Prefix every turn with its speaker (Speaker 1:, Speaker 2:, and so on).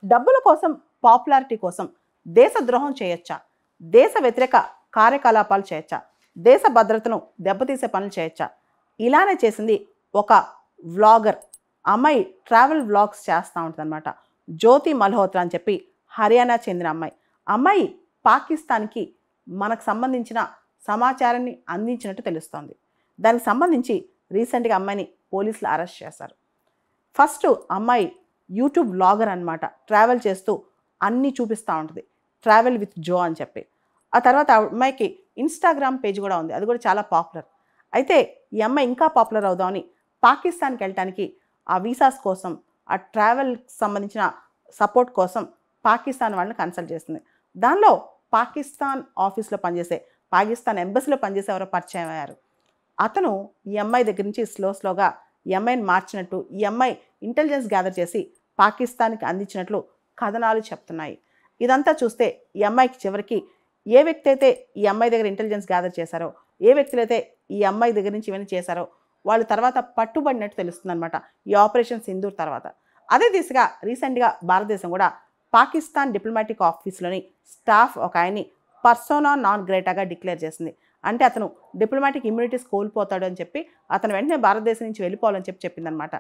Speaker 1: డబ్బుల కోసం, పాపులారిటీ కోసం దేశద్రోహం చేయొచ్చా? దేశ వ్యతిరేక కార్యకలాపాలు చేయొచ్చా? దేశ భద్రతను దెబ్బతీసే పనులు చేయొచ్చా? ఇలానే చేసింది ఒక వ్లాగర్. అమ్మాయి ట్రావెల్ వ్లాగ్స్ చేస్తూ ఉంటుందన్నమాట. జ్యోతి మల్హోత్రా అని చెప్పి హర్యానా చెందిన అమ్మాయి. అమ్మాయి పాకిస్తాన్‌కి మనకు సంబంధించిన సమాచారాన్ని అందించినట్టు తెలుస్తోంది. దానికి సంబంధించి రీసెంట్‌గా అమ్మాయిని పోలీసులు అరెస్ట్ చేశారు. ఫస్ట్ అమ్మాయి యూట్యూబ్ వ్లాగర్ అనమాట. ట్రావెల్ చేస్తూ అన్నీ చూపిస్తూ ఉంటుంది. ట్రావెల్ విత్ జో అని చెప్పి. ఆ తర్వాత ఆ అమ్మాయికి ఇన్‌స్టాగ్రామ్ పేజ్ కూడా ఉంది. అది కూడా చాలా పాపులర్. అయితే ఈ అమ్మాయి ఇంకా పాపులర్ అవుదామని పాకిస్తాన్‌కి వెళ్ళటానికి ఆ వీసాస్ కోసం, ఆ ట్రావెల్‌కి సంబంధించిన సపోర్ట్ కోసం పాకిస్తాన్ వాళ్ళని కన్సల్ట్ చేస్తుంది. దానిలో పాకిస్తాన్ ఆఫీస్‌లో పనిచేసే, పాకిస్తాన్ ఎంబసీలో పనిచేసే ఎవరో పరిచయం అయ్యారు. అతను ఈ అమ్మాయి దగ్గర నుంచి స్లోగా ఈ అమ్మాయిని మార్చినట్టు, ఈ అమ్మాయి ఇంటెలిజెన్స్ గ్యాదర్ చేసి పాకిస్తాన్‌కి అందించినట్లు కథనాలు చెప్తున్నాయి. ఇదంతా చూస్తే ఈ అమ్మాయికి చివరికి ఏ వ్యక్తి అయితే ఈ అమ్మాయి దగ్గర ఇంటెలిజెన్స్ గ్యాదర్ చేశారో, ఏ వ్యక్తులైతే ఈ అమ్మాయి దగ్గర నుంచి ఇవన్నీ చేశారో, వాళ్ళు తర్వాత పట్టుబడినట్టు తెలుస్తుందనమాట ఈ ఆపరేషన్ సింధూర్ తర్వాత. అదే దిశగా రీసెంట్‌గా భారతదేశం కూడా పాకిస్తాన్ డిప్లొమాటిక్ ఆఫీస్‌లోని స్టాఫ్ ఒక ఆయన్ని పర్సోనా నాన్ గ్రేటాగా డిక్లేర్ చేసింది. అంటే అతను డిప్లొమాటిక్ ఇమ్యూనిటీస్ కోల్పోతాడు అని చెప్పి అతను వెంటనే భారతదేశం నుంచి వెళ్ళిపోవాలని చెప్పి చెప్పిందనమాట.